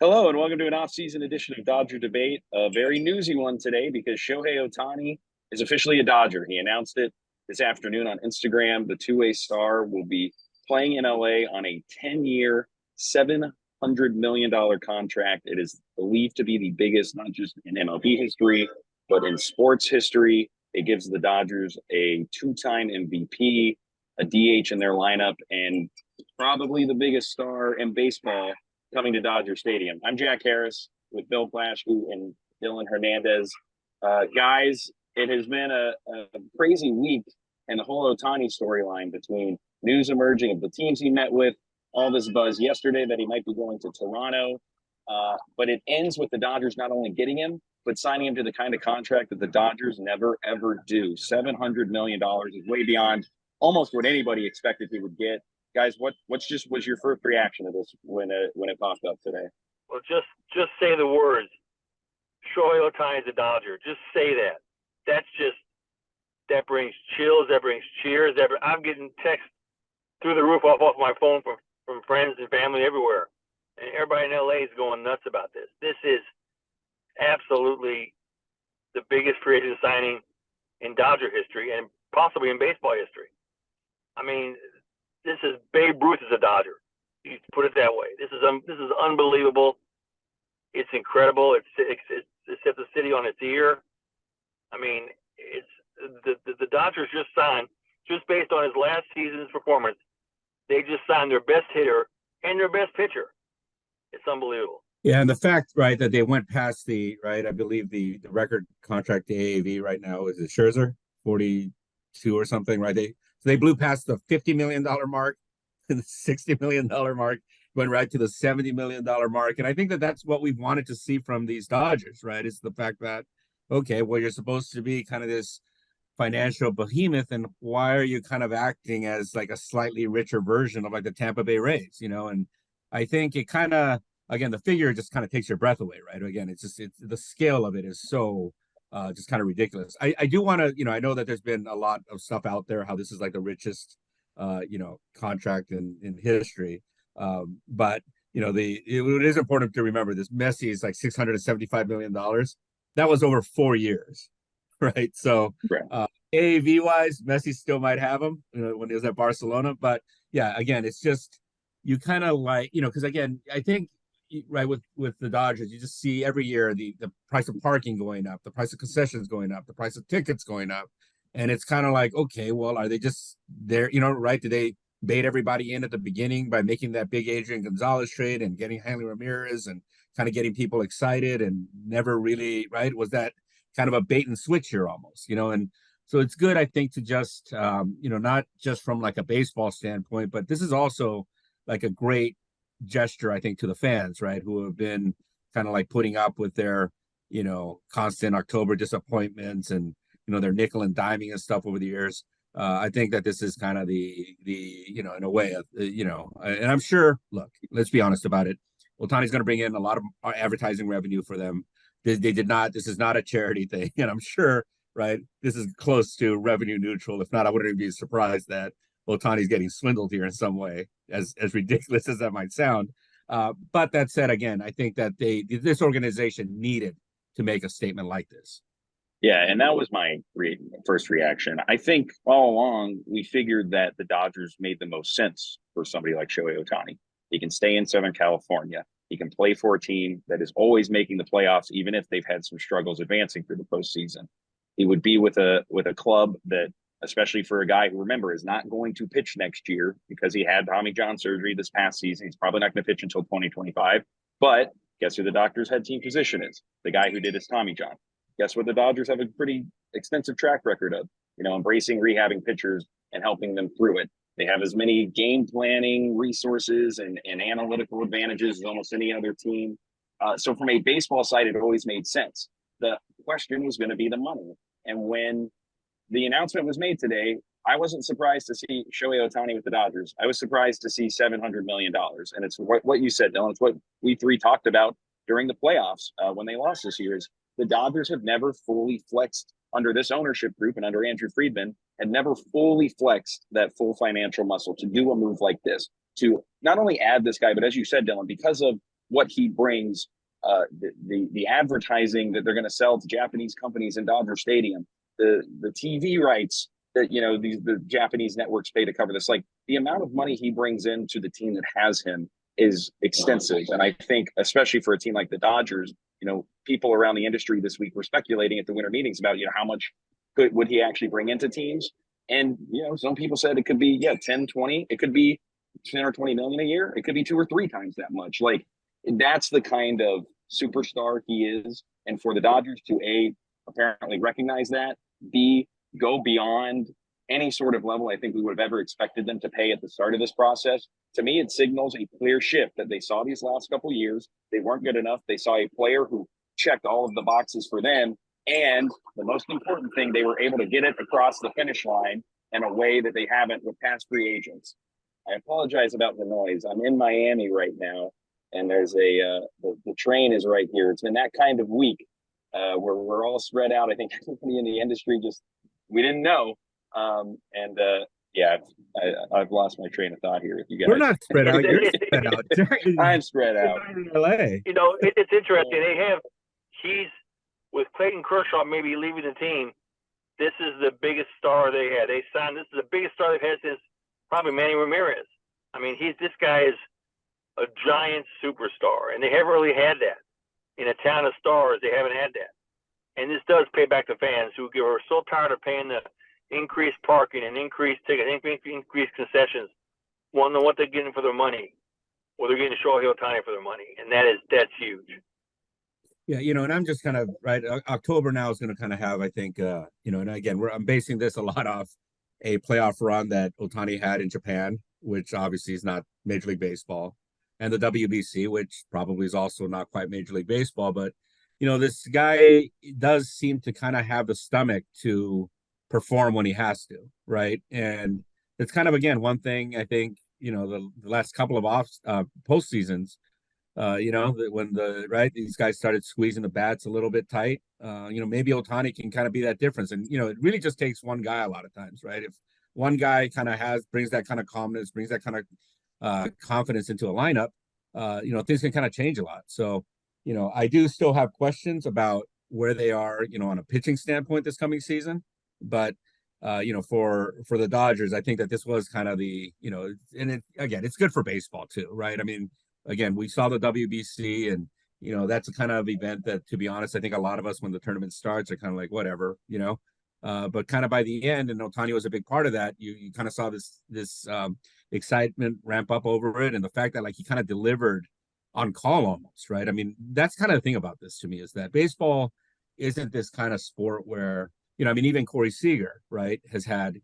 Hello and welcome to an off-season edition of Dodger Debate. A very newsy one today because Shohei Ohtani is officially a Dodger. He announced it this afternoon on Instagram. The two-way star will be playing in LA on a 10-year, $700 million contract. It is believed to be the biggest, not just in MLB history, but in sports history. It gives the Dodgers a two-time MVP, a DH in their lineup, and probably the biggest star in baseball coming to Dodger Stadium. I'm Jack Harris with Bill Plaschke and Dylan Hernandez. Guys, it has been a crazy week, and the whole Ohtani storyline between news emerging of the teams he met with, all this buzz yesterday that he might be going to Toronto. But it ends with the Dodgers not only getting him, but signing him to the kind of contract that the Dodgers never, ever do. $700 million is way beyond almost what anybody expected he would get. Guys, what's just was your first reaction to this when it popped up today? Well, just say the words. Shohei Ohtani is a Dodger. Just say that. That brings chills. That brings cheers. I'm getting texts through the roof off my phone from friends and family everywhere, and everybody in LA is going nuts about this. This is absolutely the biggest free agent signing in Dodger history and possibly in baseball history. I mean, this is Babe Ruth is a Dodger. You put it that way. This is unbelievable. It's incredible. It set the city on its ear. I mean, it's the Dodgers just signed, just based on his last season's performance, they just signed their best hitter and their best pitcher. It's unbelievable. Yeah, and the fact, right, that they went past I believe the record contract, the AAV right now is it Scherzer, 42 or something, right? They blew past the $50 million mark, the $60 million mark, went right to the $70 million mark. And I think that that's what we've wanted to see from these Dodgers, right? Is the fact that, okay, well, you're supposed to be kind of this financial behemoth, and why are you kind of acting as like a slightly richer version of like the Tampa Bay Rays, you know? And I think it kind of, again, the figure just kind of takes your breath away, right? Again, it's the scale of it is so just kind of ridiculous. I do want to, I know that there's been a lot of stuff out there, how this is like the richest, contract in history. But, it is important to remember this. Messi is like $675 million. That was over 4 years, right? So AAV wise, Messi still might have him, when he was at Barcelona. But yeah, again, it's just, you kind of like, because again, I think, right, with the Dodgers, you just see every year the price of parking going up, the price of concessions going up, the price of tickets going up, and it's kind of like, okay, well, are they just there, right? Do they bait everybody in at the beginning by making that big Adrian Gonzalez trade and getting Hanley Ramirez and kind of getting people excited and never really, right? Was that kind of a bait and switch here almost, and so it's good, I think, to just not just from like a baseball standpoint, but this is also like a great gesture, I think, to the fans, right, who have been kind of like putting up with their, constant October disappointments and, their nickel and diming and stuff over the years. I think that this is kind of the in a way of, and I'm sure, look, let's be honest about it. Ohtani's going to bring in a lot of advertising revenue for them. They did not, this is not a charity thing. And I'm sure, right, this is close to revenue neutral. If not, I wouldn't be surprised that Ohtani's getting swindled here in some way, as ridiculous as that might sound. But that said, again, I think that this organization needed to make a statement like this. Yeah, and that was my first reaction. I think all along we figured that the Dodgers made the most sense for somebody like Shohei Ohtani. He can stay in Southern California. He can play for a team that is always making the playoffs, even if they've had some struggles advancing through the postseason. He would be with a club that, especially for a guy who, remember, is not going to pitch next year because he had Tommy John surgery this past season. He's probably not going to pitch until 2025. But guess who the Dodgers' head team physician is? The guy who did his Tommy John. Guess what the Dodgers have a pretty extensive track record of? Embracing rehabbing pitchers and helping them through it. They have as many game planning resources and analytical advantages as almost any other team. So from a baseball side, it always made sense. The question was going to be the money. And when the announcement was made today, I wasn't surprised to see Shohei Ohtani with the Dodgers. I was surprised to see $700 million. And it's what you said, Dylan. It's what we three talked about during the playoffs when they lost this year. Is the Dodgers have never fully flexed under this ownership group and under Andrew Friedman, had never fully flexed that full financial muscle to do a move like this, to not only add this guy, but as you said, Dylan, because of what he brings, the advertising that they're going to sell to Japanese companies in Dodger Stadium, the TV rights that the Japanese networks pay to cover this. Like, the amount of money he brings into the team that has him is extensive, and I think especially for a team like the Dodgers, people around the industry this week were speculating at the winter meetings about how much would he actually bring into teams, and some people said it could be 10, 20, it could be 10 or 20 million a year, it could be 2 or 3 times that much. Like, that's the kind of superstar he is, and for the Dodgers to apparently recognize that, B, go beyond any sort of level I think we would have ever expected them to pay at the start of this process. To me, it signals a clear shift that they saw these last couple of years. They weren't good enough. They saw a player who checked all of the boxes for them. And the most important thing, they were able to get it across the finish line in a way that they haven't with past free agents. I apologize about the noise. I'm in Miami right now, and there's the train is right here. It's been that kind of week where we're all spread out. I think everybody in the industry we didn't know. I've lost my train of thought here. If you guys, we're not spread out. You're spread out. I'm spread out. In LA. It's interesting. He's with Clayton Kershaw maybe leaving the team. This is the biggest star they had. This is the biggest star they've had since probably Manny Ramirez. I mean, this guy is a giant superstar, and they haven't really had that in a town of stars. They haven't had that, and this does pay back to fans who are so tired of paying the increased parking and increased tickets, increased concessions, want to know what they're getting for their money, or they're getting Shohei Ohtani for their money, and that's huge. Yeah, and I'm just kind of right. October now is going to kind of have, I think, and again, I'm basing this a lot off a playoff run that Ohtani had in Japan, which obviously is not Major League Baseball, and the WBC, which probably is also not quite Major League Baseball. But this guy does seem to kind of have the stomach to perform when he has to, right? And it's kind of, again, one thing I think the last couple of post seasons. When these guys started squeezing the bats a little bit tight, maybe Ohtani can kind of be that difference. And, it really just takes one guy a lot of times, right? If one guy kind of brings that kind of calmness, brings that kind of confidence into a lineup, things can kind of change a lot. So, I do still have questions about where they are, on a pitching standpoint this coming season. But, for the Dodgers, I think that this was kind of and it's good for baseball too, right? I mean, again, we saw the WBC, and that's a kind of event that, to be honest, I think a lot of us, when the tournament starts, are kind of like, whatever, but kind of by the end, and Ohtani was a big part of that. You kind of saw this excitement ramp up over it, and the fact that he kind of delivered on call almost, right? I mean, that's kind of the thing about this to me, is that baseball isn't this kind of sport where even Corey Seager, right, has had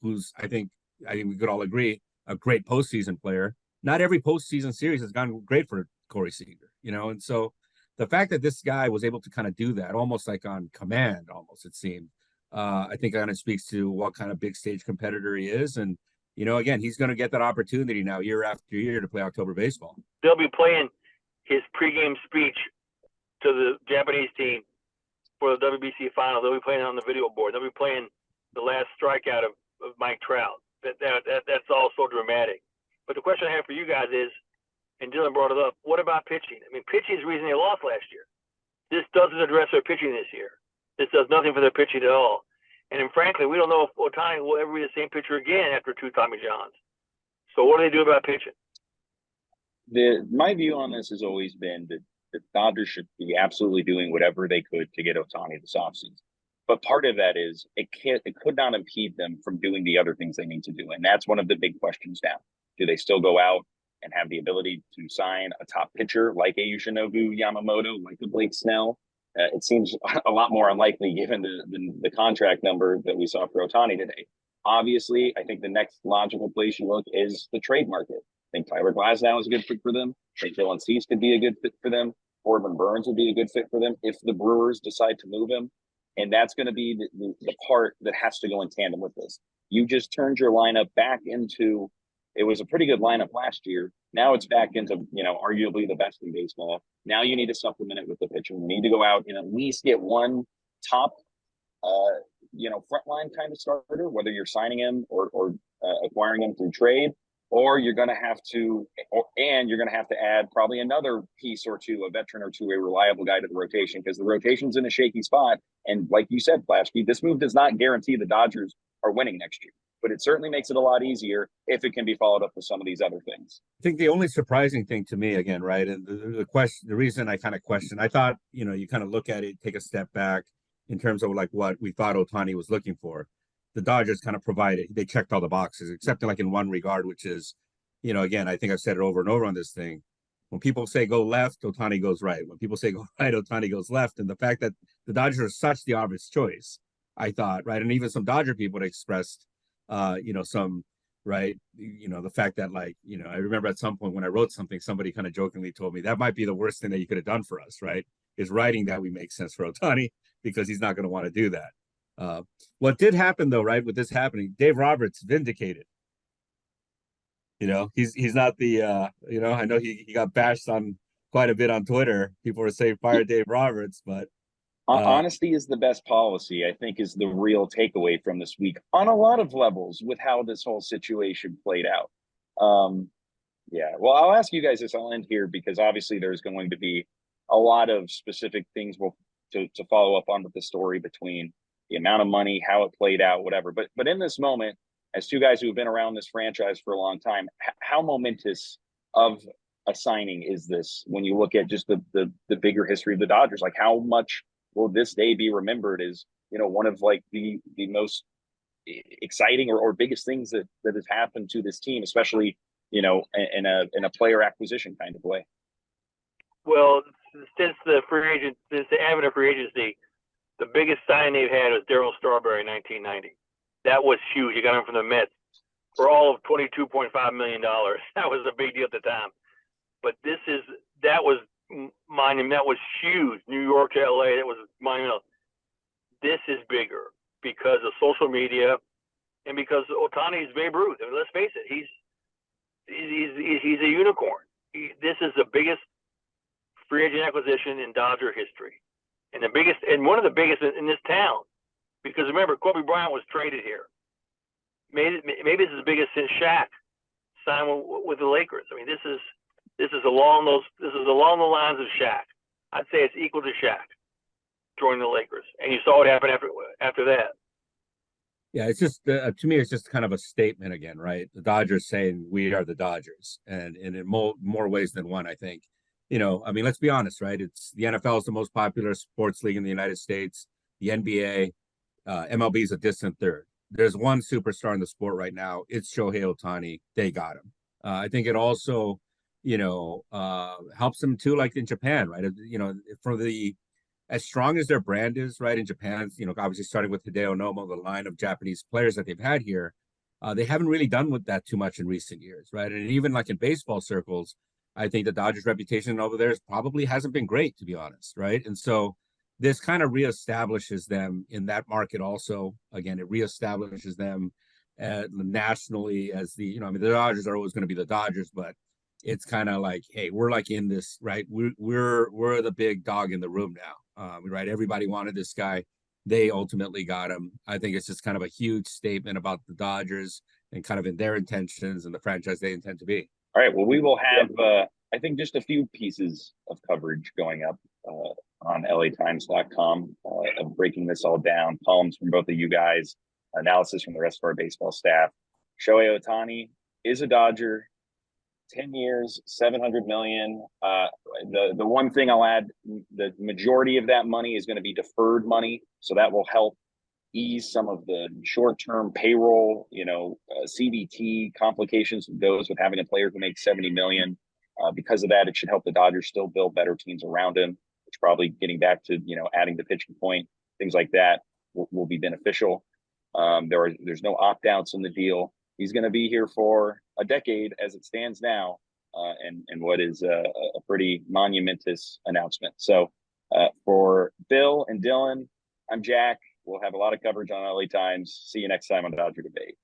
who's I think we could all agree a great postseason player. Not every postseason series has gone great for Corey Seager, and so the fact that this guy was able to kind of do that almost like on command, almost, it seemed, I think kind of speaks to what kind of big stage competitor he is. And, again, he's going to get that opportunity now year after year to play October baseball. They'll be playing his pregame speech to the Japanese team for the WBC final. They'll be playing it on the video board. They'll be playing the last strikeout of Mike Trout. That's all so dramatic. But the question I have for you guys is, and Dylan brought it up, what about pitching? I mean, pitching is the reason they lost last year. This doesn't address their pitching this year. This does nothing for their pitching at all. And then, frankly, we don't know if Ohtani will ever be the same pitcher again after 2 Tommy Johns. So what do they do about pitching? My view on this has always been that the Dodgers should be absolutely doing whatever they could to get Ohtani this offseason. But part of that is it could not impede them from doing the other things they need to do. And that's one of the big questions now. Do they still go out and have the ability to sign a top pitcher like a Yoshinobu Yamamoto, like a Blake Snell? It seems a lot more unlikely given the contract number that we saw for Ohtani today. Obviously, I think the next logical place you look is the trade market. I think Tyler Glasnow is a good fit for them. I think Dylan Cease could be a good fit for them. Corbin Burns would be a good fit for them if the Brewers decide to move him. And that's going to be the part that has to go in tandem with this. You just turned your lineup back into, it was a pretty good lineup last year. Now it's back into, arguably the best in baseball. Now you need to supplement it with the pitcher. You need to go out and at least get one top, frontline kind of starter, whether you're signing him or acquiring him through trade. or you're going to have to, and you're going to have to add probably another piece or two, a veteran or two, a reliable guy to the rotation, because the rotation's in a shaky spot. And like you said, Plaschke, this move does not guarantee the Dodgers are winning next year, but it certainly makes it a lot easier if it can be followed up with some of these other things. I think the only surprising thing to me, again, right, and the question, the reason I kind of question, I thought, you kind of look at it, take a step back in terms of like what we thought Ohtani was looking for. The Dodgers kind of provided, they checked all the boxes, except like in one regard, which is, again, I think I've said it over and over on this thing. When people say go left, Ohtani goes right. When people say go right, Ohtani goes left. And the fact that the Dodgers are such the obvious choice, I thought, right, and even some Dodger people expressed, some, right, the fact that, like, I remember at some point when I wrote something, somebody kind of jokingly told me that might be the worst thing that you could have done for us, right, is writing that we make sense for Ohtani, because he's not going to want to do that. What did happen though, right, with this happening, Dave Roberts vindicated. He's not the I know he got bashed on quite a bit on Twitter. People were saying fire Dave Roberts, but honesty is the best policy, I think, is the real takeaway from this week on a lot of levels with how this whole situation played out. Yeah, well, I'll ask you guys this. I'll end here because obviously there's going to be a lot of specific things to follow up on with the story between the amount of money, how it played out, whatever. But in this moment, as two guys who have been around this franchise for a long time, how momentous of a signing is this when you look at just the bigger history of the Dodgers? Like, how much will this day be remembered as, one of like the most exciting or biggest things that has happened to this team, especially, in a player acquisition kind of way? Well, since the advent of free agency, the biggest signing they've had was Darryl Strawberry in 1990. That was huge. You got him from the Mets for all of $22.5 million. That was a big deal at the time. But that was monumental. That was huge. New York to LA, that was monumental. This is bigger because of social media and because Ohtani is Babe Ruth. I mean, let's face it, he's a unicorn. This is the biggest free agent acquisition in Dodger history, and one of the biggest in this town. Because remember, Kobe Bryant was traded here. Maybe this is the biggest since Shaq signed with the Lakers. I mean, this is along the lines of Shaq. I'd say it's equal to Shaq joining the Lakers, and you saw what happened after that. Yeah, it's just to me, it's just kind of a statement again, right? The Dodgers saying we are the Dodgers, and in more ways than one, I think. I mean, let's be honest, right? It's the NFL is the most popular sports league in the United States. The NBA, MLB is a distant third. There's one superstar in the sport right now. It's Shohei Ohtani. They got him. I think it also, helps them too, like in Japan, right? For as strong as their brand is, right, in Japan, obviously starting with Hideo Nomo, the line of Japanese players that they've had here, they haven't really done with that too much in recent years, right? And even like in baseball circles, I think the Dodgers' reputation over there probably hasn't been great, to be honest, right? And so this kind of reestablishes them in that market also. Again, it reestablishes them nationally as the Dodgers are always going to be the Dodgers, but it's kind of like, hey, we're like in this, right? We're the big dog in the room now, right? Everybody wanted this guy. They ultimately got him. I think it's just kind of a huge statement about the Dodgers and kind of in their intentions and the franchise they intend to be. All right. Well, we will have, I think, just a few pieces of coverage going up on LATimes.com of breaking this all down. Columns from both of you guys, analysis from the rest of our baseball staff. Shohei Ohtani is a Dodger. 10 years, $700 million. The one thing I'll add, the majority of that money is going to be deferred money, so that will help ease some of the short-term payroll, CBT complications that goes with having a player who makes $70 million. Because of that, it should help the Dodgers still build better teams around him, which probably getting back to, adding the pitching point, things like that will be beneficial. There's no opt-outs in the deal. He's going to be here for a decade as it stands now, and what is a pretty monumentous announcement. So for Bill and Dylan, I'm Jack. We'll have a lot of coverage on LA Times. See you next time on Dodger Debate.